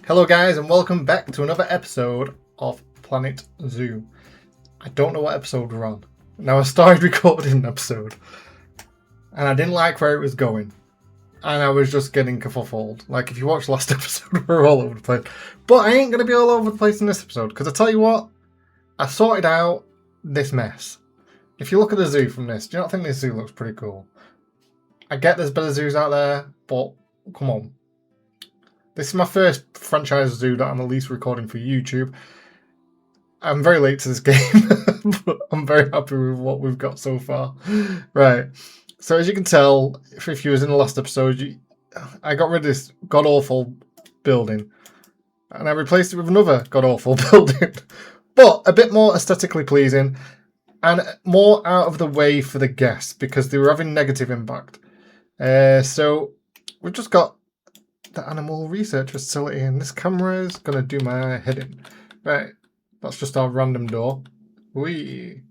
Hello guys and welcome back to another episode of Planet Zoo. I don't know what episode we're on. Now I started recording an episode and I didn't like where it was going. And I was just getting kerfuffled. Like if you watched last episode, we're all over the place. But I ain't going to be all over the place in this episode because I tell you what, I sorted out this mess. If you look at the zoo from this, do you not think this zoo looks pretty cool? I get there's better zoos out there, but come on. This is my first franchise zoo that I'm at least recording for YouTube. I'm very late to this game, but I'm very happy with what we've got so far. Right, so as you can tell, if you was in the last episode, I got rid of this god-awful building, and I replaced it with another god-awful building, but a bit more aesthetically pleasing, and more out of the way for the guests, because they were having negative impact. So we've just got the animal research facility, and this camera is going to do my head in. Right, that's just our random door. We're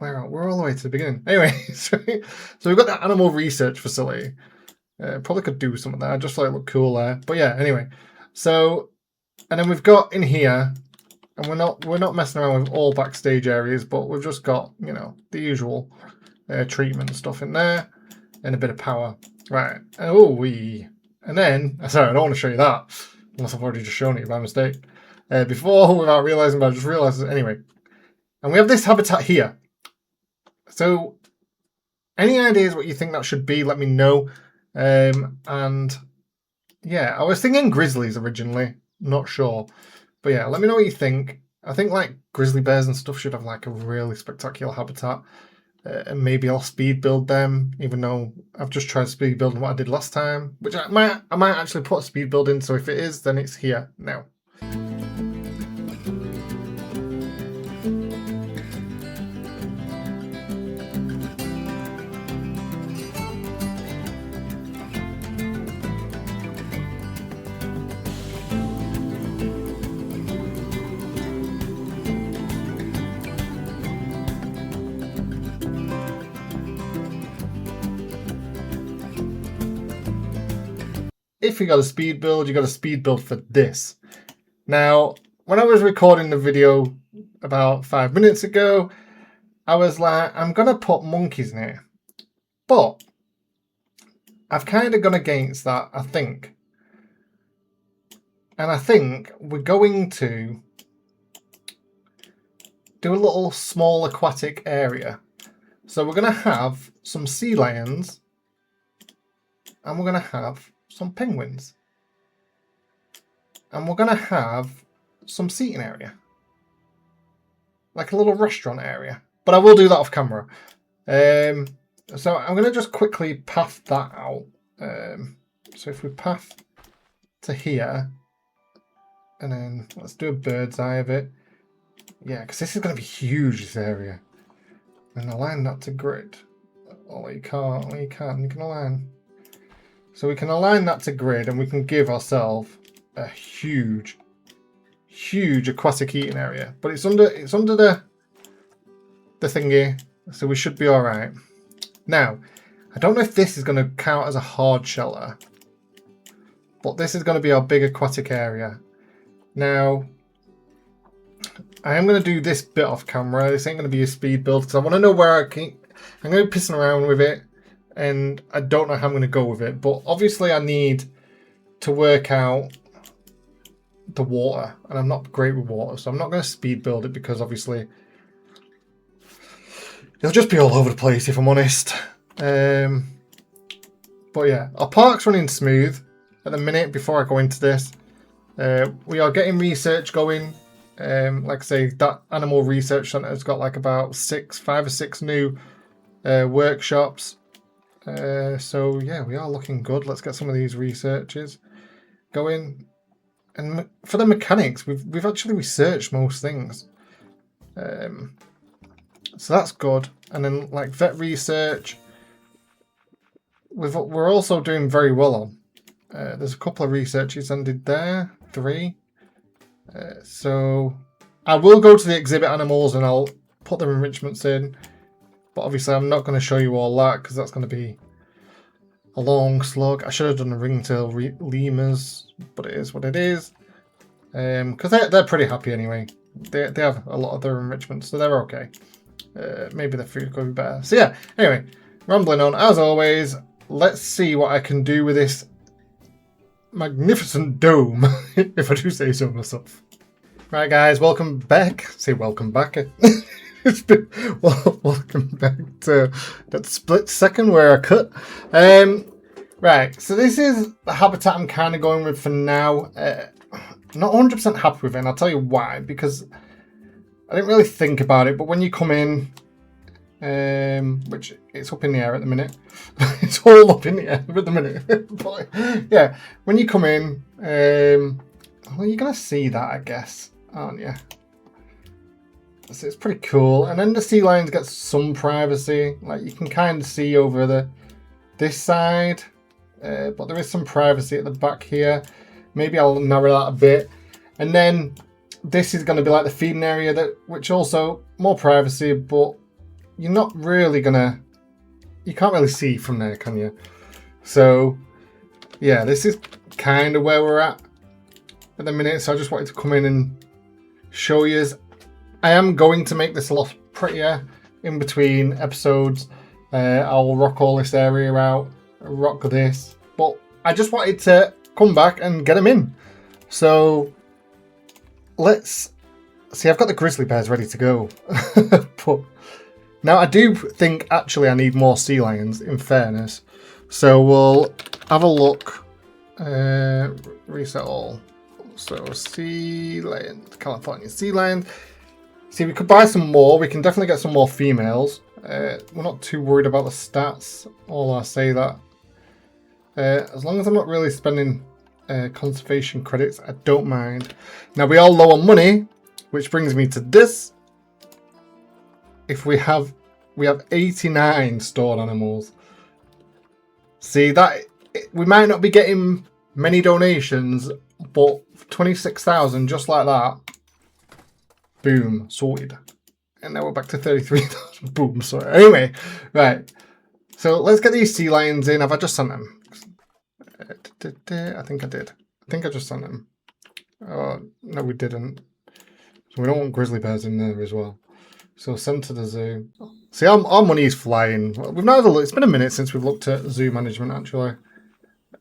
all the way to the beginning. Anyway, so we've got the animal research facility. Probably could do something there, just like look cool there. But yeah, anyway. So, and then we've got in here, and we're not messing around with all backstage areas, but we've just got, you know, the usual treatment stuff in there, and a bit of power. Right, and then, sorry, I don't want to show you that, unless I've already just shown it by mistake. Before, without realising, but I just realised it anyway. And we have this habitat here. So, any ideas what you think that should be, let me know. And, yeah, I was thinking grizzlies originally, not sure. But yeah, let me know what you think. I think, like, grizzly bears and stuff should have, like, a really spectacular habitat. And maybe I'll speed build them, even though I've just tried speed building what I did last time, which I might actually put a speed build in, so if it is, then it's here now. If you got a speed build, you got a speed build for this. Now, when I was recording the video about 5 minutes ago, I was like, I'm going to put monkeys in here. But I've kind of gone against that, I think. And I think we're going to do a little small aquatic area. So we're going to have some sea lions, and we're going to have some penguins, and we're going to have some seating area, like a little restaurant area, but I will do that off camera. So I'm going to just quickly path that out. So if we path to here, and then let's do a bird's eye of it. Yeah, because this is going to be huge, this area. And align that to grid. Oh, you can't. You can align. So we can align that to grid, and we can give ourselves a huge aquatic eating area. But it's under the thingy, so we should be all right. Now, I don't know if this is going to count as a hard shelter, but this is going to be our big aquatic area. Now, I am going to do this bit off camera. This ain't going to be a speed build because I want to know where I'm going to be pissing around with it. And I don't know how I'm going to go with it, but obviously I need to work out the water, and I'm not great with water, so I'm not going to speed build it because obviously it'll just be all over the place if I'm honest. But yeah, our park's running smooth at the minute. Before I go into this, we are getting research going. Like I say, that animal research centre has got like about 5 or 6 new workshops. So yeah, we are looking good. Let's get some of these researches going. And for the mechanics, we've actually researched most things. So that's good. And then like vet research, we're also doing very well on. There's a couple of researches ended there, 3. So I will go to the exhibit animals and I'll put the enrichments in. But obviously I'm not going to show you all that because that's going to be a long slog. I should have done the ringtail lemurs, but it is what it is. Because they're pretty happy anyway. They have a lot of their enrichments, so they're okay. Maybe the food could be better. So yeah, anyway, rambling on as always. Let's see what I can do with this magnificent dome, if I do say so myself. Right, guys, welcome back. Say welcome back. It's been welcome back to that split second where I cut. Right, so this is the habitat I'm kind of going with for now. Not 100% happy with it, and I'll tell you why. Because I didn't really think about it, but when you come in, which it's up in the air at the minute, it's all up in the air at the minute. But yeah, when you come in, well, you're gonna see that, I guess, aren't you? So it's pretty cool. And then the sea lions get some privacy, like you can kind of see over this side, but there is some privacy at the back here. Maybe I'll narrow that a bit, and then this is going to be like the feeding area, which also more privacy, but you're not really gonna, you can't really see from there, can you? So yeah, this is kind of where we're at the minute. So I just wanted to come in and show you. I am going to make this a lot prettier in between episodes. I'll rock all this area out, rock this, but I just wanted to come back and get them in. So let's see. I've got the grizzly bears ready to go. But now I do think actually I need more sea lions, in fairness. So we'll have a look. Reset all. So sea lions, California sea lions. See, we could buy some more. We can definitely get some more females. We're not too worried about the stats. All I say that. As long as I'm not really spending conservation credits, I don't mind. Now we are low on money, which brings me to this. If we have 89 stored animals. See that we might not be getting many donations, but 26,000 just like that. Boom, sorted. And now we're back to 33,000. Boom, sorry. Anyway, right. So let's get these sea lions in. Have I just sent them? I think I did. I think I just sent them. Oh, no, we didn't. So we don't want grizzly bears in there as well. So send to the zoo. See, our money is flying. We've now had a look. It's been a minute since we've looked at zoo management, actually.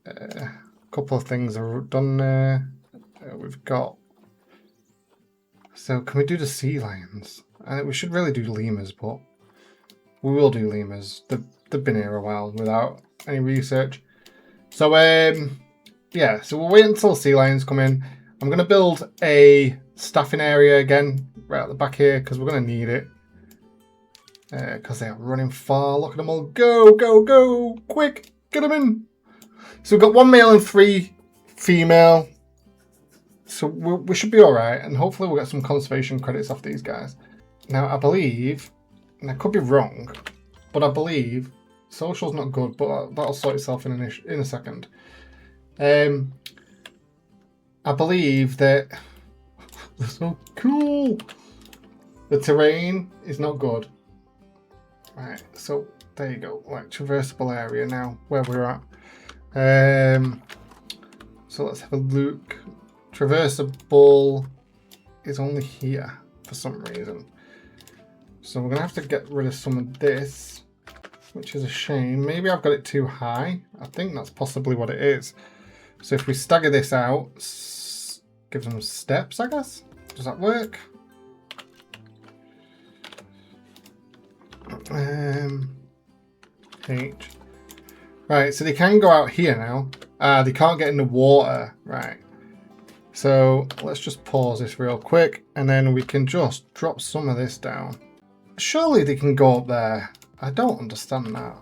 A couple of things are done there. We've got... So can we do the sea lions? We should really do lemurs, but we will do lemurs. They've been here a while without any research. So yeah, so we'll wait until sea lions come in. I'm going to build a staffing area again right at the back here because we're going to need it. Because they are running far. Look at them all go, go, go. Quick, get them in. So we've got 1 male and 3 female. So we should be all right. And hopefully we'll get some conservation credits off these guys. Now, I believe, and I could be wrong, but I believe social's not good, but that'll sort itself in a second. I believe that they're so cool. The terrain is not good. Right, so there you go. Like traversable area now where we're at. So let's have a look. Traversable is only here for some reason. So we're gonna have to get rid of some of this, which is a shame. Maybe I've got it too high. I think that's possibly what it is. So if we stagger this out, give them steps, I guess. Does that work? H. Right, so they can go out here now. They can't get in the water. Right. So let's just pause this real quick, and then we can just drop some of this down. Surely they can go up there. I don't understand that.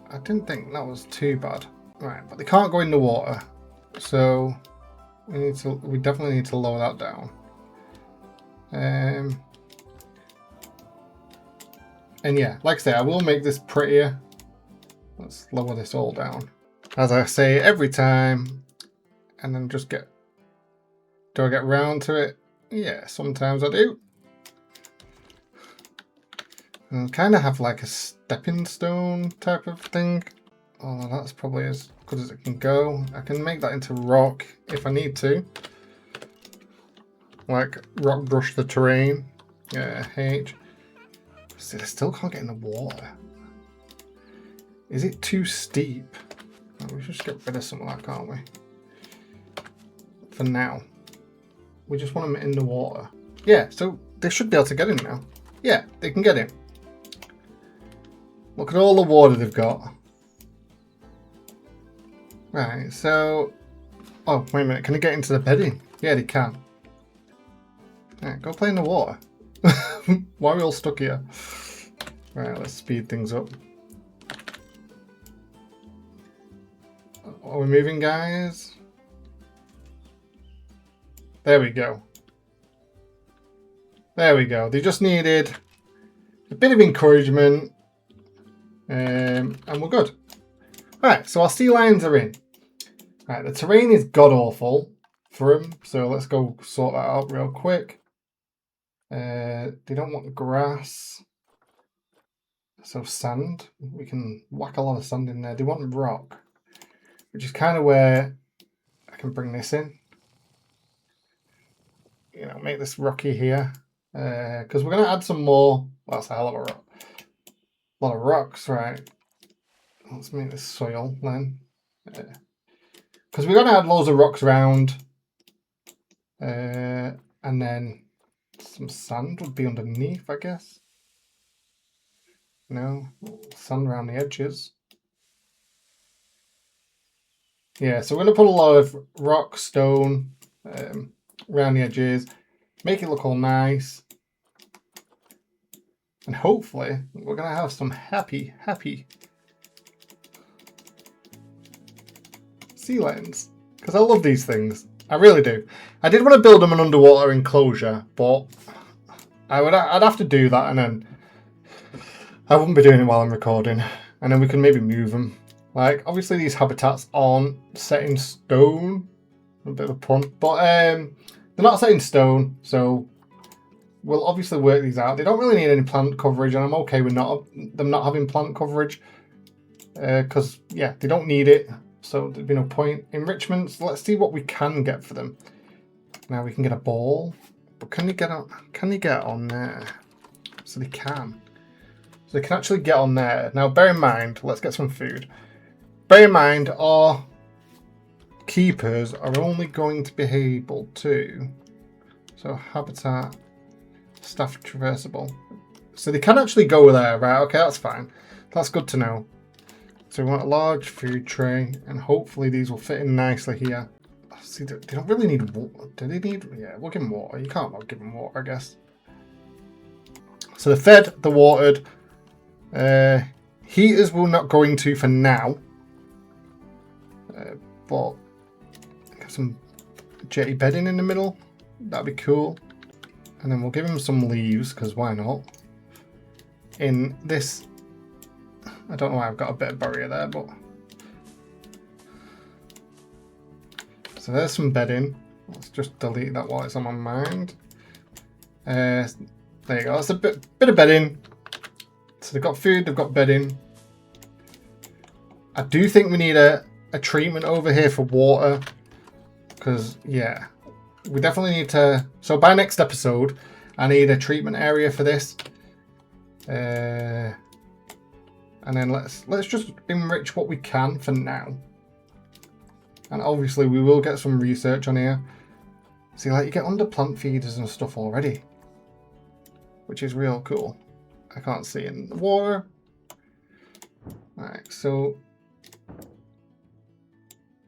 I didn't think that was too bad. Right, but they can't go in the water. So we definitely need to lower that down. And yeah, like I say, I will make this prettier. Let's lower this all down. As I say every time, and then just get... Do I get round to it? Yeah, sometimes I do. And kind of have like a stepping stone type of thing. Oh, that's probably as good as it can go. I can make that into rock if I need to. like rock brush the terrain. Yeah, H. See, I still can't get in the water. Is it too steep? Oh, we should just get rid of some of that, can't we? For now. We just want them in the water. Yeah, so they should be able to get in now. Yeah, they can get in. Look at all the water they've got. Right, so... Oh, wait a minute. Can they get into the bedding? Yeah, they can. Right, go play in the water. Why are we all stuck here? Right, let's speed things up. Are we moving, guys? There we go. There we go. They just needed a bit of encouragement. And we're good. Right, so our sea lions are in. Right, the terrain is god-awful for them. So let's go sort that out real quick. They don't want grass. So sand. We can whack a lot of sand in there. They want rock. Which is kind of where I can bring this in. You know, make this rocky here. Because we're going to add some more. Well, that's a hell of a rock. A lot of rocks, right. Let's make this soil then. Because we're going to add loads of rocks around. And then some sand would be underneath, I guess. No, sand around the edges. Yeah, so we're going to put a lot of rock, stone around the edges. Make it look all nice. And hopefully we're going to have some happy sea lions. Because I love these things. I really do. I did want to build them an underwater enclosure, but I'd have to do that and then I wouldn't be doing it while I'm recording. And then we can maybe move them. Like, obviously these habitats aren't set in stone. A bit of a pun. But they're not set in stone, so we'll obviously work these out. They don't really need any plant coverage, and I'm okay with them not having plant coverage. Because, yeah, they don't need it. So there'd be no point. Enrichments, let's see what we can get for them. Now we can get a ball. But can they get on there? So they can. So they can actually get on there. Now bear in mind, let's get some food. Bear in mind, our keepers are only going to be able to... So habitat, staff traversable. So they can actually go there, right? Okay, that's fine. That's good to know. So we want a large food tray, and hopefully these will fit in nicely here. See, they don't really need water. Do they need... Yeah, we'll give them water. You can't not give them water, I guess. So they're fed, they're watered. Heaters we're not going to for now. But get some jetty bedding in the middle. That'd be cool. And then we'll give him some leaves, because why not? In this... I don't know why I've got a bit of barrier there, but... So there's some bedding. Let's just delete that while it's on my mind. There you go. That's a bit of bedding. So they've got food, they've got bedding. I do think we need a treatment over here for water. Because, yeah, we definitely need to... So by next episode, I need a treatment area for this. And then let's just enrich what we can for now. And obviously we will get some research on here. See, like, you get under plant feeders and stuff already. Which is real cool. I can't see in the water. Alright, so...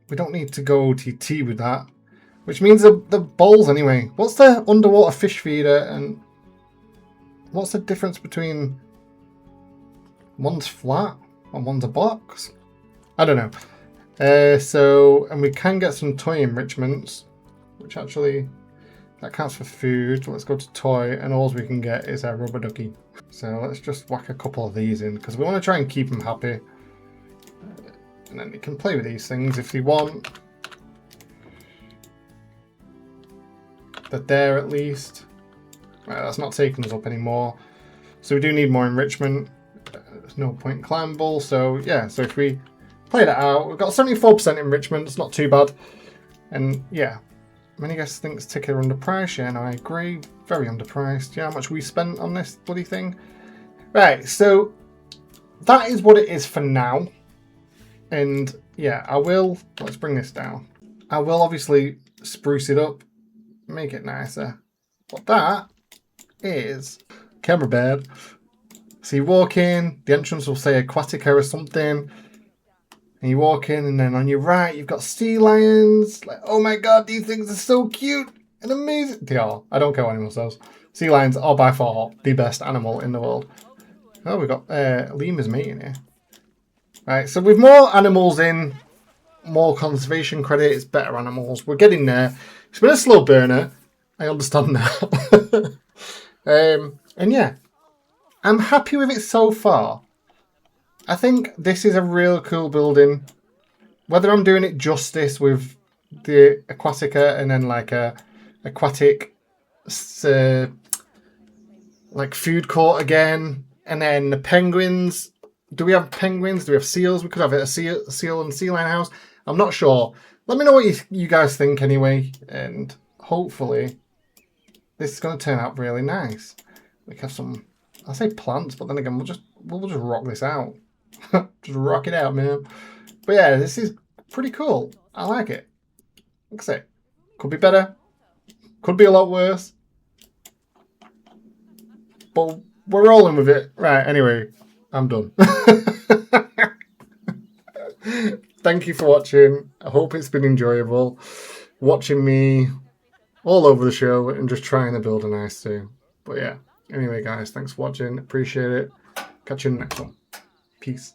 We don't need to go TT with that. Which means the bowls anyway. What's the underwater fish feeder and... What's the difference between... One's flat and one's a box? I don't know. And we can get some toy enrichments, which actually that counts for food. Let's go to toy, and all we can get is a rubber ducky. So let's just whack a couple of these in because we want to try and keep them happy. And then they can play with these things if they want. They're there at least. Right, that's not taking us up anymore. So we do need more enrichment. There's no point climbable. So yeah, so if we play that out, we've got 74% enrichment. It's not too bad. And yeah, Many guests think it's ticket are underpriced. Yeah, no, I agree. Very underpriced. Yeah, how much we spent on this bloody thing? Right, so that is what it is for now. And yeah, I will. Let's bring this down. I will obviously spruce it up, make it nicer. But that is camera bed. So you walk in, the entrance will say Aquatica or something. And you walk in, and then on your right, you've got sea lions. Like, oh my god, these things are so cute and amazing. They are. I don't care what anyone says. Sea lions are by far the best animal in the world. Oh, we've got lemurs mating here. Right, so with more animals in, more conservation credits, better animals. We're getting there. It's been a slow burner. I understand that. And yeah, I'm happy with it so far. I think this is a real cool building. Whether I'm doing it justice with the Aquatica and then like a aquatic like food court again, and then the penguins. Do we have penguins? Do we have seals? We could have a seal and sea lion house. I'm not sure. Let me know what you guys think anyway, and hopefully this is going to turn out really nice. We have some, I say plants, but then again we'll just rock this out. Just rock it out, man. But yeah, this is pretty cool. I like it. Like I say, could be better. Could be a lot worse. But we're rolling with it. Right, anyway, I'm done. Thank you for watching. I hope it's been enjoyable. Watching me all over the show and just trying to build a nice thing. But yeah, anyway guys, thanks for watching. Appreciate it. Catch you in the next one. Peace.